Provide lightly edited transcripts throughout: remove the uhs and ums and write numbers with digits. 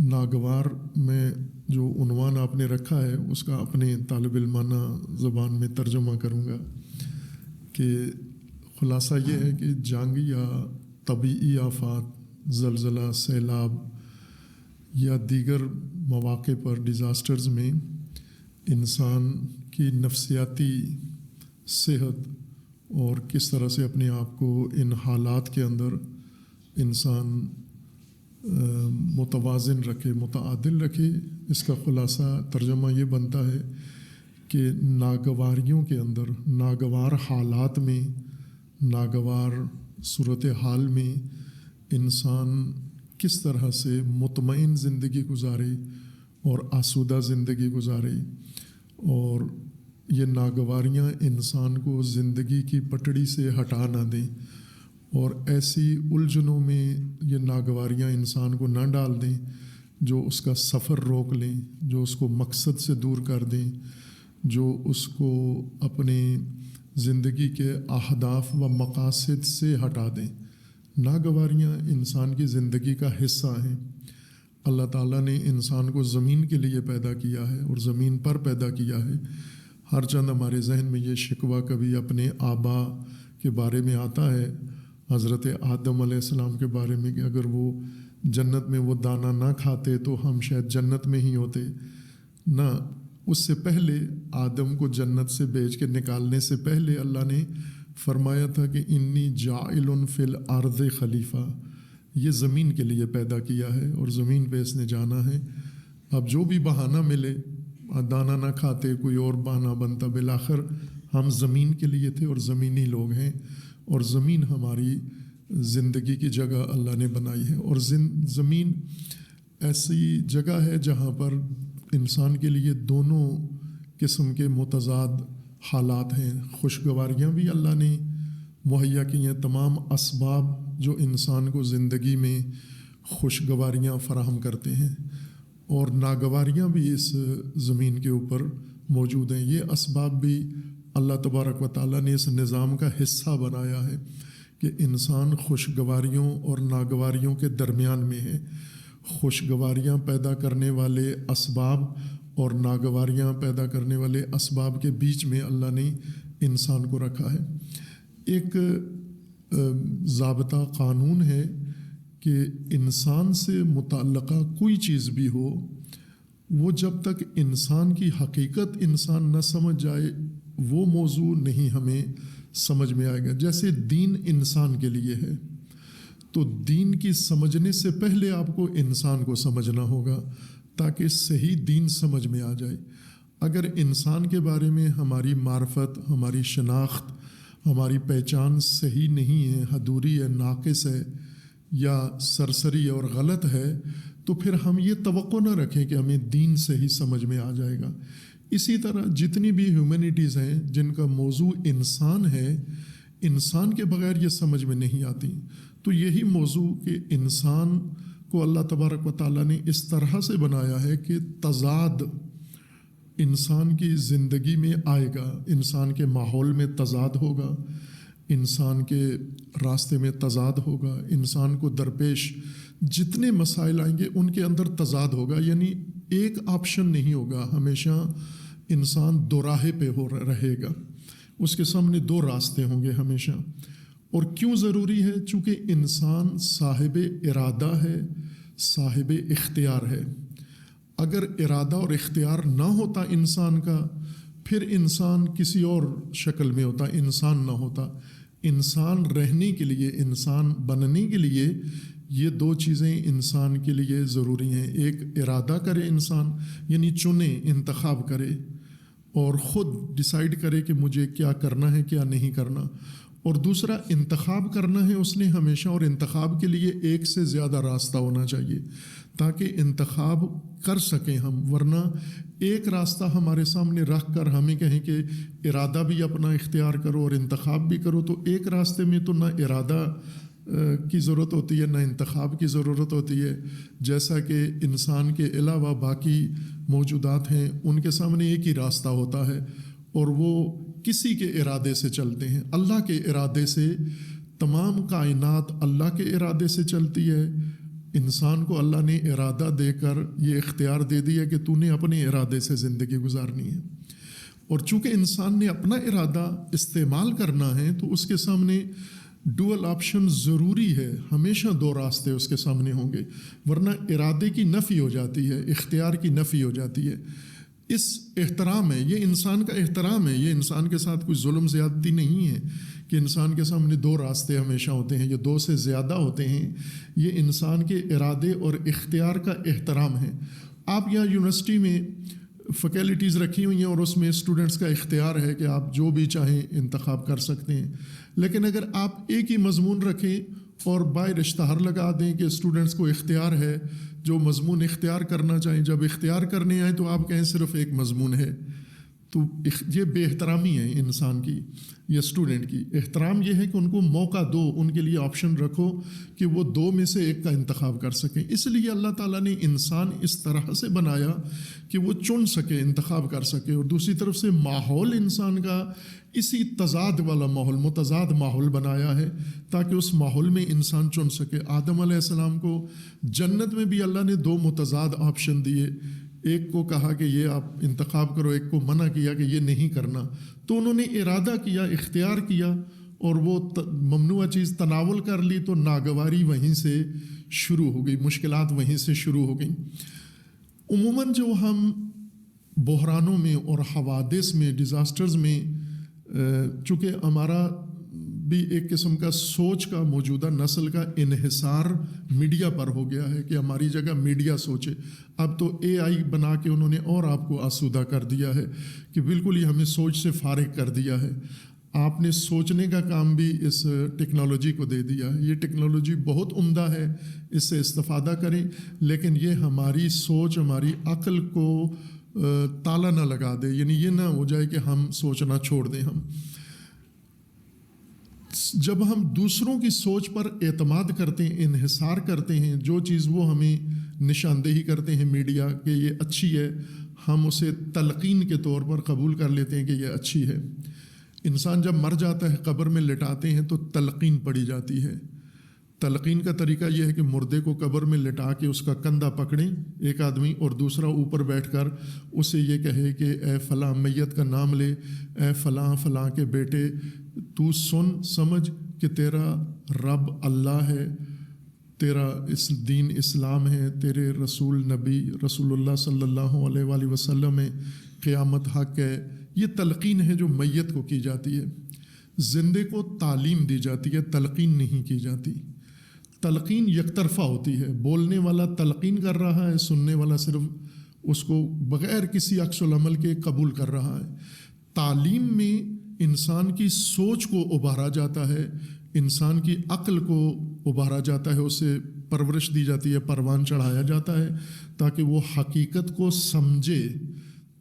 ناگوار میں جو عنوان آپ نے رکھا ہے اس کا اپنے طالب علمانہ زبان میں ترجمہ کروں گا کہ خلاصہ یہ ہے کہ جنگ یا طبعی آفات، زلزلہ، سیلاب یا دیگر مواقع پر ڈیزاسٹرز میں انسان کی نفسیاتی صحت اور کس طرح سے اپنے آپ کو ان حالات کے اندر انسان متوازن رکھے، متعادل رکھے، اس کا خلاصہ ترجمہ یہ بنتا ہے کہ ناگواریوں کے اندر، ناگوار حالات میں، ناگوار صورتحال میں انسان کس طرح سے مطمئن زندگی گزارے اور آسودہ زندگی گزارے، اور یہ ناگواریاں انسان کو زندگی کی پٹڑی سے ہٹا نہ دیں اور ایسی الجھنوں میں یہ ناگواریاں انسان کو نہ ڈال دیں جو اس کا سفر روک لیں، جو اس کو مقصد سے دور کر دیں، جو اس کو اپنے زندگی کے اہداف و مقاصد سے ہٹا دیں۔ ناگواریاں انسان کی زندگی کا حصہ ہیں۔ اللہ تعالیٰ نے انسان کو زمین کے لیے پیدا کیا ہے اور زمین پر پیدا کیا ہے۔ ہر چند ہمارے ذہن میں یہ شکوہ کبھی اپنے آبا کے بارے میں آتا ہے، حضرت آدم علیہ السلام کے بارے میں، کہ اگر وہ جنت میں وہ دانہ نہ کھاتے تو ہم شاید جنت میں ہی ہوتے۔ نہ، اس سے پہلے آدم کو جنت سے بھیج کے نکالنے سے پہلے اللہ نے فرمایا تھا کہ انی جاعل فی الارض خلیفہ، یہ زمین کے لیے پیدا کیا ہے اور زمین پہ اس نے جانا ہے۔ اب جو بھی بہانہ ملے، دانہ نہ کھاتے، کوئی اور بہانہ بنتا، بالآخر ہم زمین کے لیے تھے اور زمینی لوگ ہیں، اور زمین ہماری زندگی کی جگہ اللہ نے بنائی ہے۔ اور زمین ایسی جگہ ہے جہاں پر انسان کے لیے دونوں قسم کے متضاد حالات ہیں۔ خوشگواریاں بھی اللہ نے مہیا کی ہیں، تمام اسباب جو انسان کو زندگی میں خوشگواریاں فراہم کرتے ہیں، اور ناگواریاں بھی اس زمین کے اوپر موجود ہیں۔ یہ اسباب بھی اللہ تبارک و تعالیٰ نے اس نظام کا حصہ بنایا ہے کہ انسان خوشگواریوں اور ناگواریوں کے درمیان میں ہے۔ خوشگواریاں پیدا کرنے والے اسباب اور ناگواریاں پیدا کرنے والے اسباب کے بیچ میں اللہ نے انسان کو رکھا ہے۔ ایک ضابطہ قانون ہے کہ انسان سے متعلقہ کوئی چیز بھی ہو، وہ جب تک انسان کی حقیقت انسان نہ سمجھ جائے وہ موضوع نہیں ہمیں سمجھ میں آئے گا۔ جیسے دین انسان کے لیے ہے تو دین کی سمجھنے سے پہلے آپ کو انسان کو سمجھنا ہوگا تاکہ صحیح دین سمجھ میں آ جائے۔ اگر انسان کے بارے میں ہماری معرفت، ہماری شناخت، ہماری پہچان صحیح نہیں ہے، ادھوری ہے، ناقص ہے یا سرسری اور غلط ہے، تو پھر ہم یہ توقع نہ رکھیں کہ ہمیں دین صحیح سمجھ میں آ جائے گا۔ اسی طرح جتنی بھی ہیومینٹیز ہیں جن کا موضوع انسان ہے، انسان کے بغیر یہ سمجھ میں نہیں آتی۔ تو یہی موضوع کہ انسان کو اللہ تبارک و تعالیٰ نے اس طرح سے بنایا ہے کہ تضاد انسان کی زندگی میں آئے گا، انسان کے ماحول میں تضاد ہوگا، انسان کے راستے میں تضاد ہوگا، انسان کو درپیش جتنے مسائل آئیں گے ان کے اندر تضاد ہوگا، یعنی ایک آپشن نہیں ہوگا، ہمیشہ انسان دو راہے پہ رہے گا، اس کے سامنے دو راستے ہوں گے ہمیشہ۔ اور کیوں ضروری ہے؟ چونکہ انسان صاحب ارادہ ہے، صاحب اختیار ہے۔ اگر ارادہ اور اختیار نہ ہوتا انسان کا، پھر انسان کسی اور شکل میں ہوتا، انسان نہ ہوتا۔ انسان رہنے کے لیے، انسان بننے کے لیے یہ دو چیزیں انسان کے لیے ضروری ہیں۔ ایک ارادہ کرے انسان، یعنی چنے، انتخاب کرے اور خود ڈیسائیڈ کرے کہ مجھے کیا کرنا ہے کیا نہیں کرنا، اور دوسرا انتخاب کرنا ہے اس نے ہمیشہ، اور انتخاب کے لیے ایک سے زیادہ راستہ ہونا چاہیے تاکہ انتخاب کر سکیں ہم، ورنہ ایک راستہ ہمارے سامنے رکھ کر ہمیں کہیں کہ ارادہ بھی اپنا اختیار کرو اور انتخاب بھی کرو، تو ایک راستے میں تو نہ ارادہ کی ضرورت ہوتی ہے نہ انتخاب کی ضرورت ہوتی ہے۔ جیسا کہ انسان کے علاوہ باقی موجودات ہیں ان کے سامنے ایک ہی راستہ ہوتا ہے اور وہ کسی کے ارادے سے چلتے ہیں، اللہ کے ارادے سے۔ تمام کائنات اللہ کے ارادے سے چلتی ہے، انسان کو اللہ نے ارادہ دے کر یہ اختیار دے دیا کہ تو نے اپنے ارادے سے زندگی گزارنی ہے، اور چونکہ انسان نے اپنا ارادہ استعمال کرنا ہے تو اس کے سامنے ڈوئل آپشن ضروری ہے، ہمیشہ دو راستے اس کے سامنے ہوں گے، ورنہ ارادے کی نفی ہو جاتی ہے، اختیار کی نفی ہو جاتی ہے۔ اس احترام ہے، یہ انسان کا احترام ہے، یہ انسان کے ساتھ کوئی ظلم زیادتی نہیں ہے کہ انسان کے سامنے دو راستے ہمیشہ ہوتے ہیں یا دو سے زیادہ ہوتے ہیں۔ یہ انسان کے ارادے اور اختیار کا احترام ہے۔ آپ یہاں یونیورسٹی میں فیکلٹیز رکھی ہوئی ہیں اور اس میں اسٹوڈنٹس کا اختیار ہے کہ آپ جو بھی چاہیں انتخاب کر سکتے ہیں، لیکن اگر آپ ایک ہی مضمون رکھیں اور باہر اشتہار لگا دیں کہ اسٹوڈنٹس کو اختیار ہے جو مضمون اختیار کرنا چاہیں، جب اختیار کرنے آئیں تو آپ کہیں صرف ایک مضمون ہے، تو یہ بے احترامی ہے انسان کی یا اسٹوڈنٹ کی۔ احترام یہ ہے کہ ان کو موقع دو، ان کے لیے آپشن رکھو کہ وہ دو میں سے ایک کا انتخاب کر سکیں۔ اس لیے اللہ تعالیٰ نے انسان اس طرح سے بنایا کہ وہ چن سکے، انتخاب کر سکے، اور دوسری طرف سے ماحول انسان کا اسی تضاد والا ماحول، متضاد ماحول بنایا ہے تاکہ اس ماحول میں انسان چن سکے۔ آدم علیہ السلام کو جنت میں بھی اللہ نے دو متضاد آپشن دیے، ایک کو کہا کہ یہ آپ انتخاب کرو، ایک کو منع کیا کہ یہ نہیں کرنا، تو انہوں نے ارادہ کیا، اختیار کیا اور وہ ممنوع چیز تناول کر لی، تو ناگواری وہیں سے شروع ہو گئی، مشکلات وہیں سے شروع ہو گئیں۔ عموماً جو ہم بحرانوں میں اور حوادث میں، ڈیزاسٹرز میں، چونکہ ہمارا بھی ایک قسم کا سوچ کا موجودہ نسل کا انحصار میڈیا پر ہو گیا ہے کہ ہماری جگہ میڈیا سوچے۔ اب تو اے آئی بنا کے انہوں نے اور آپ کو آسودہ کر دیا ہے کہ بالکل ہی ہمیں سوچ سے فارغ کر دیا ہے۔ آپ نے سوچنے کا کام بھی اس ٹیکنالوجی کو دے دیا ہے۔ یہ ٹیکنالوجی بہت عمدہ ہے، اس سے استفادہ کریں، لیکن یہ ہماری سوچ، ہماری عقل کو تالا نہ لگا دے، یعنی یہ نہ ہو جائے کہ ہم سوچنا چھوڑ دیں۔ ہم جب ہم دوسروں کی سوچ پر اعتماد کرتے ہیں، انحصار کرتے ہیں، جو چیز وہ ہمیں نشاندہی کرتے ہیں میڈیا کہ یہ اچھی ہے، ہم اسے تلقین کے طور پر قبول کر لیتے ہیں کہ یہ اچھی ہے۔ انسان جب مر جاتا ہے، قبر میں لٹاتے ہیں تو تلقین پڑی جاتی ہے۔ تلقین کا طریقہ یہ ہے کہ مردے کو قبر میں لٹا کے اس کا کندھا پکڑیں ایک آدمی، اور دوسرا اوپر بیٹھ کر اسے یہ کہے کہ اے فلاں، میت کا نام لے، اے فلاں فلاں کے بیٹے، تو سن سمجھ کہ تیرا رب اللہ ہے، تیرا اس دین اسلام ہے، تیرے رسول نبی رسول اللہ صلی اللہ علیہ وآلہ وسلم ہے، قیامت حق ہے۔ یہ تلقین ہے جو میت کو کی جاتی ہے۔ زندے کو تعلیم دی جاتی ہے، تلقین نہیں کی جاتی۔ تلقین یک طرفہ ہوتی ہے، بولنے والا تلقین کر رہا ہے، سننے والا صرف اس کو بغیر کسی عکس العمل کے قبول کر رہا ہے۔ تعلیم میں انسان کی سوچ کو ابھارا جاتا ہے، انسان کی عقل کو ابھارا جاتا ہے، اسے پرورش دی جاتی ہے، پروان چڑھایا جاتا ہے تاکہ وہ حقیقت کو سمجھے۔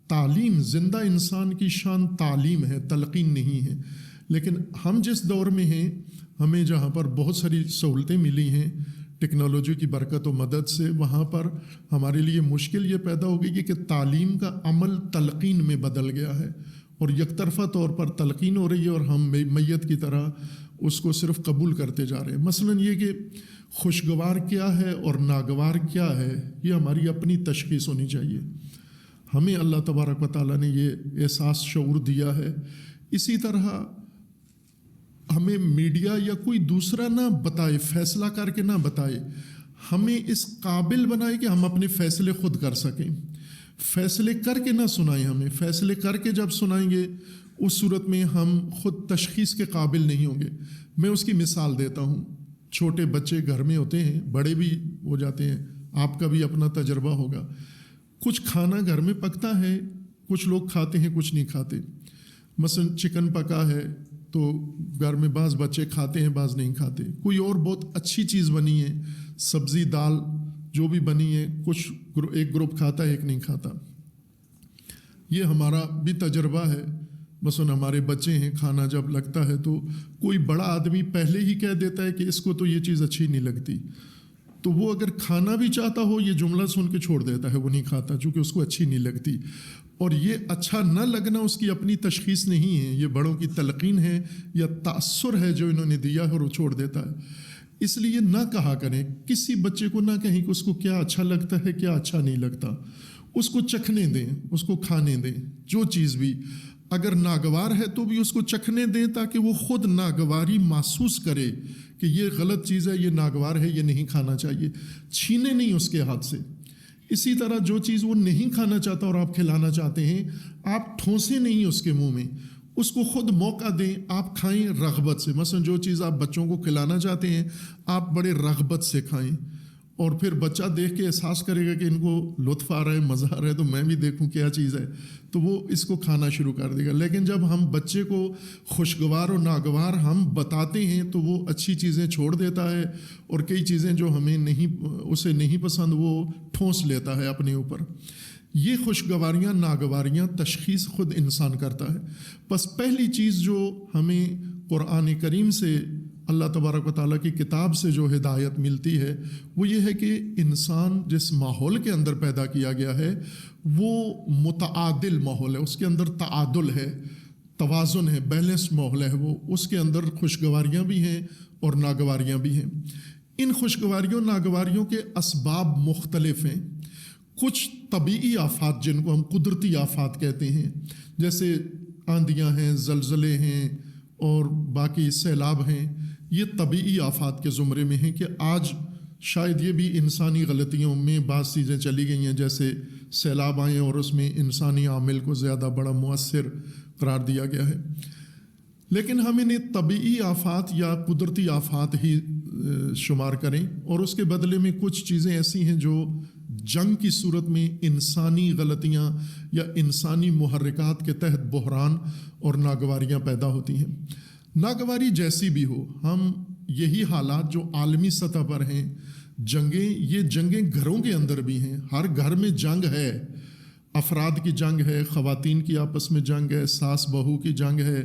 تعلیم، زندہ انسان کی شان تعلیم ہے، تلقین نہیں ہے۔ لیکن ہم جس دور میں ہیں، ہمیں جہاں پر بہت ساری سہولتیں ملی ہیں ٹیکنالوجی کی برکت و مدد سے، وہاں پر ہمارے لیے مشکل یہ پیدا ہو گئی کہ تعلیم کا عمل تلقین میں بدل گیا ہے اور یک طرفہ طور پر تلقین ہو رہی ہے، اور ہم میت کی طرح اس کو صرف قبول کرتے جا رہے ہیں۔ مثلاً یہ کہ خوشگوار کیا ہے اور ناگوار کیا ہے، یہ ہماری اپنی تشخیص ہونی چاہیے۔ ہمیں اللہ تبارک و تعالیٰ نے یہ احساس، شعور دیا ہے۔ اسی طرح ہمیں میڈیا یا کوئی دوسرا نہ بتائے، فیصلہ کر کے نہ بتائے، ہمیں اس قابل بنائے کہ ہم اپنے فیصلے خود کر سکیں۔ فیصلے کر کے نہ سنائیں، ہمیں فیصلے کر کے جب سنائیں گے اس صورت میں ہم خود تشخیص کے قابل نہیں ہوں گے۔ میں اس کی مثال دیتا ہوں۔ چھوٹے بچے گھر میں ہوتے ہیں، بڑے بھی ہو جاتے ہیں، آپ کا بھی اپنا تجربہ ہوگا۔ کچھ کھانا گھر میں پکتا ہے، کچھ لوگ کھاتے ہیں، کچھ نہیں کھاتے۔ مثلا چکن پکا ہے تو گھر میں بعض بچے کھاتے ہیں، بعض نہیں کھاتے۔ کوئی اور بہت اچھی چیز بنی ہے، سبزی دال جو بھی بنی ہے، کچھ ایک گروپ کھاتا ہے، ایک نہیں کھاتا۔ یہ ہمارا بھی تجربہ ہے۔ مثلا ہمارے بچے ہیں، کھانا جب لگتا ہے تو کوئی بڑا آدمی پہلے ہی کہہ دیتا ہے کہ اس کو تو یہ چیز اچھی نہیں لگتی، تو وہ اگر کھانا بھی چاہتا ہو یہ جملہ سن کے چھوڑ دیتا ہے، وہ نہیں کھاتا چونکہ اس کو اچھی نہیں لگتی۔ اور یہ اچھا نہ لگنا اس کی اپنی تشخیص نہیں ہے، یہ بڑوں کی تلقین ہے یا تأثر ہے جو انہوں نے دیا ہے اور وہ چھوڑ دیتا ہے۔ اس لیے نہ کہا کریں، کسی بچے کو نہ کہیں کہ اس کو کیا اچھا لگتا ہے کیا اچھا نہیں لگتا، اس کو چکھنے دیں، اس کو کھانے دیں، جو چیز بھی اگر ناگوار ہے تو بھی اس کو چکھنے دیں تاکہ وہ خود ناگواری محسوس کرے کہ یہ غلط چیز ہے، یہ ناگوار ہے، یہ نہیں کھانا چاہیے، چھینے نہیں اس کے ہاتھ سے۔ اسی طرح جو چیز وہ نہیں کھانا چاہتا اور آپ کھلانا چاہتے ہیں، آپ ٹھونسے نہیں اس کے منہ میں، اس کو خود موقع دیں، آپ کھائیں رغبت سے۔ مثلا جو چیز آپ بچوں کو کھلانا چاہتے ہیں آپ بڑے رغبت سے کھائیں، اور پھر بچہ دیکھ کے احساس کرے گا کہ ان کو لطف آ رہا ہے، مزہ آ رہا ہے، تو میں بھی دیکھوں کیا چیز ہے، تو وہ اس کو کھانا شروع کر دے گا۔ لیکن جب ہم بچے کو خوشگوار اور ناگوار ہم بتاتے ہیں تو وہ اچھی چیزیں چھوڑ دیتا ہے، اور کئی چیزیں جو ہمیں اسے نہیں پسند وہ ٹھونس لیتا ہے اپنے اوپر۔ یہ خوشگواریاں ناگواریاں تشخیص خود انسان کرتا ہے۔ بس پہلی چیز جو ہمیں قرآن کریم سے، اللہ تبارک و تعالیٰ کی کتاب سے جو ہدایت ملتی ہے وہ یہ ہے کہ انسان جس ماحول کے اندر پیدا کیا گیا ہے وہ متعادل ماحول ہے، اس کے اندر تعادل ہے، توازن ہے، بیلنس ماحول ہے، وہ اس کے اندر خوشگواریاں بھی ہیں اور ناگواریاں بھی ہیں۔ ان خوشگواریوں ناگواریوں کے اسباب مختلف ہیں۔ کچھ طبعی آفات جن کو ہم قدرتی آفات کہتے ہیں، جیسے آندھیاں ہیں، زلزلے ہیں اور باقی سیلاب ہیں، یہ طبعی آفات کے زمرے میں ہیں کہ آج شاید یہ بھی انسانی غلطیوں میں بعض چیزیں چلی گئی ہیں، جیسے سیلاب آئیں اور اس میں انسانی عامل کو زیادہ بڑا مؤثر قرار دیا گیا ہے۔ لیکن ہم انہیں طبعی آفات یا قدرتی آفات ہی شمار کریں، اور اس کے بدلے میں کچھ چیزیں ایسی ہیں جو جنگ کی صورت میں انسانی غلطیاں یا انسانی محرکات کے تحت بحران اور ناگواریاں پیدا ہوتی ہیں۔ ناگواری جیسی بھی ہو، ہم یہی حالات جو عالمی سطح پر ہیں، یہ جنگیں گھروں کے اندر بھی ہیں، ہر گھر میں جنگ ہے، افراد کی جنگ ہے، خواتین کی آپس میں جنگ ہے، ساس بہو کی جنگ ہے،